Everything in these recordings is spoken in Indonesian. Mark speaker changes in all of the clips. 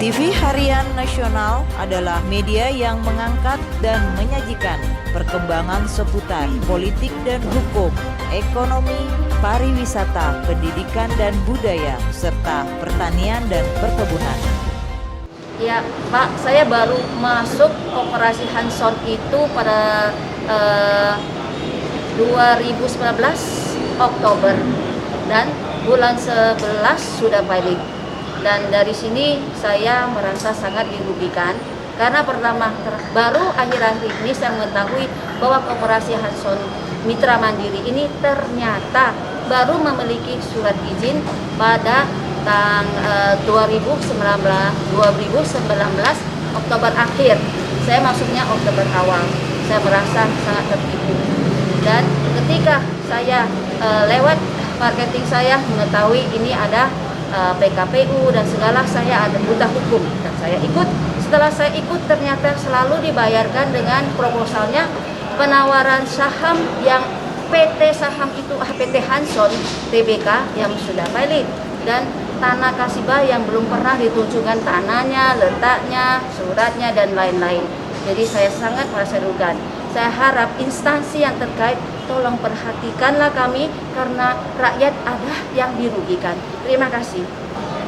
Speaker 1: TV Harian Nasional adalah media yang mengangkat dan menyajikan perkembangan seputar politik dan hukum, ekonomi, pariwisata, pendidikan dan budaya, serta pertanian dan perkebunan.
Speaker 2: Ya Pak, saya baru masuk Koperasi Hanson itu pada 2019 Oktober dan bulan 11 sudah balik. Dan dari sini saya merasa sangat dirugikan karena baru akhir-akhir ini saya mengetahui bahwa Koperasi Hanson Mitra Mandiri ini ternyata baru memiliki surat izin pada tanggal 2019 Oktober akhir. Saya masuknya Oktober awal. Saya merasa sangat tertipu. Dan ketika saya lewat marketing saya mengetahui ini ada PKPU dan segala, saya ada buta hukum dan saya ikut. Setelah saya ikut ternyata selalu dibayarkan dengan proposalnya penawaran saham yang PT saham itu PT Hanson Tbk yang sudah valid dan tanah Kasibah yang belum pernah ditunjukkan tanahnya, letaknya, suratnya dan lain-lain. Jadi saya sangat merasa rugikan. Saya harap instansi yang terkait tolong perhatikanlah kami karena rakyat ada yang dirugikan. Terima kasih.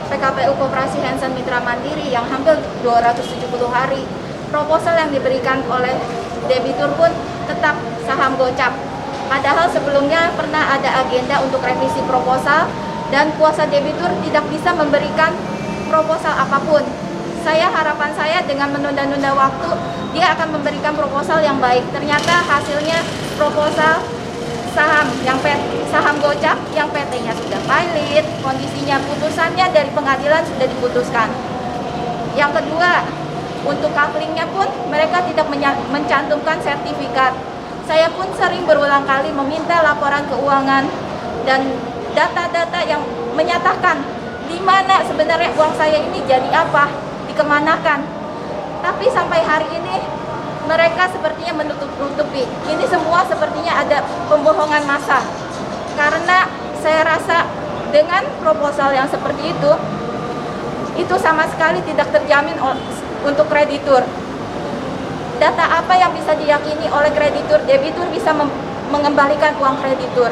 Speaker 3: PKPU Koperasi Hanson Mitra Mandiri yang hampir 270 hari, proposal yang diberikan oleh debitur pun tetap saham gocap. Padahal sebelumnya pernah ada agenda untuk revisi proposal dan kuasa debitur tidak bisa memberikan proposal apapun. Harapan saya dengan menunda-nunda waktu, dia akan memberikan proposal yang baik. Ternyata hasilnya proposal saham gocap yang PT-nya sudah valid, kondisinya putusannya dari pengadilan sudah diputuskan. Yang kedua, untuk couplingnya pun mereka tidak mencantumkan sertifikat. Saya pun sering berulang kali meminta laporan keuangan dan data-data yang menyatakan di mana sebenarnya uang saya ini jadi apa, dikemanakan. Tapi sampai hari ini mereka sepertinya menutup-nutupi. Ini semua sepertinya ada pembohongan massa. Karena saya rasa dengan proposal yang seperti itu sama sekali tidak terjamin untuk kreditur. Data apa yang bisa diyakini oleh kreditur, debitur bisa mengembalikan uang kreditur.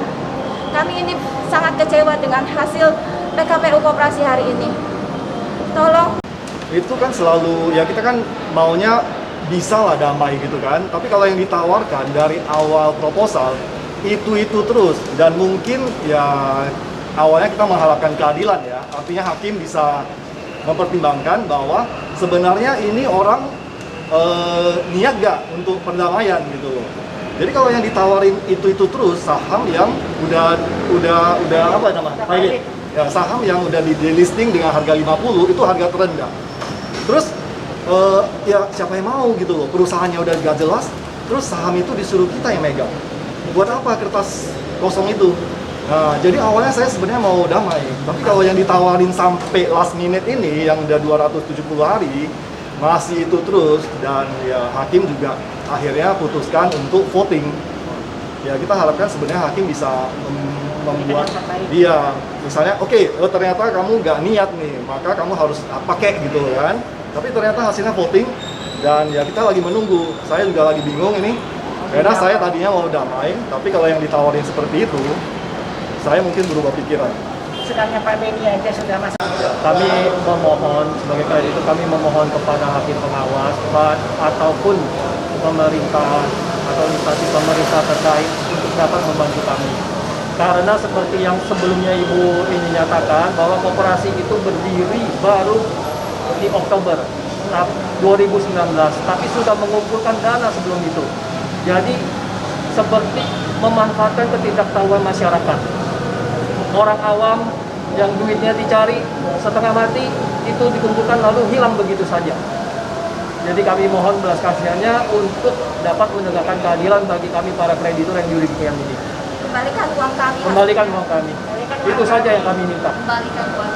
Speaker 3: Kami ini sangat kecewa dengan hasil PKPU Koperasi hari ini. Tolong.
Speaker 4: Itu kan selalu, ya kita kan maunya bisa lah damai gitu kan. Tapi kalau yang ditawarkan dari awal proposal, itu terus. Dan mungkin ya awalnya kita mengharapkan keadilan ya. Artinya hakim bisa mempertimbangkan bahwa sebenarnya ini orang niat gak untuk perdamaian gitu loh. Jadi kalau yang ditawarin itu terus, saham yang udah apa namanya? Valid. Ya, saham yang udah di delisting dengan harga 50 itu harga terendah. Terus ya siapa yang mau gitu loh, perusahaannya udah gak jelas, terus saham itu disuruh kita yang megang. Buat apa kertas kosong itu? Nah, jadi awalnya saya sebenarnya mau damai, tapi kalau yang ditawarin sampai last minute ini yang udah 270 hari masih itu terus, dan ya hakim juga akhirnya putuskan untuk voting. Ya kita harapkan sebenarnya hakim bisa membuat dia misalnya oke, ternyata kamu nggak niat nih, maka kamu harus pakai gitu kan. Tapi ternyata hasilnya voting dan ya kita lagi menunggu. Saya juga lagi bingung ini karena saya tadinya mau damai, tapi kalau yang ditawarin seperti itu saya mungkin berubah pikiran.
Speaker 5: Sedangkan Pak Beni aja sudah masuk.
Speaker 6: Kami memohon sebagai kreditur, kami memohon kepada hakim pengawas ataupun pemerintah atau instansi pemerintah terkait untuk dapat membantu kami. Karena seperti yang sebelumnya Ibu ini nyatakan bahwa koperasi itu berdiri baru di Oktober 2019, tapi sudah mengumpulkan dana sebelum itu. Jadi seperti memanfaatkan ketidaktahuan masyarakat. Orang awam yang duitnya dicari setengah mati itu dikumpulkan lalu hilang begitu saja. Jadi kami mohon belas kasihannya untuk dapat menegakkan keadilan bagi kami para kreditur yang dirugikan ini.
Speaker 3: Kembalikan uang kami.
Speaker 6: Kembalikan uang kami. Itu saja yang kami minta.
Speaker 3: Kembalikan uang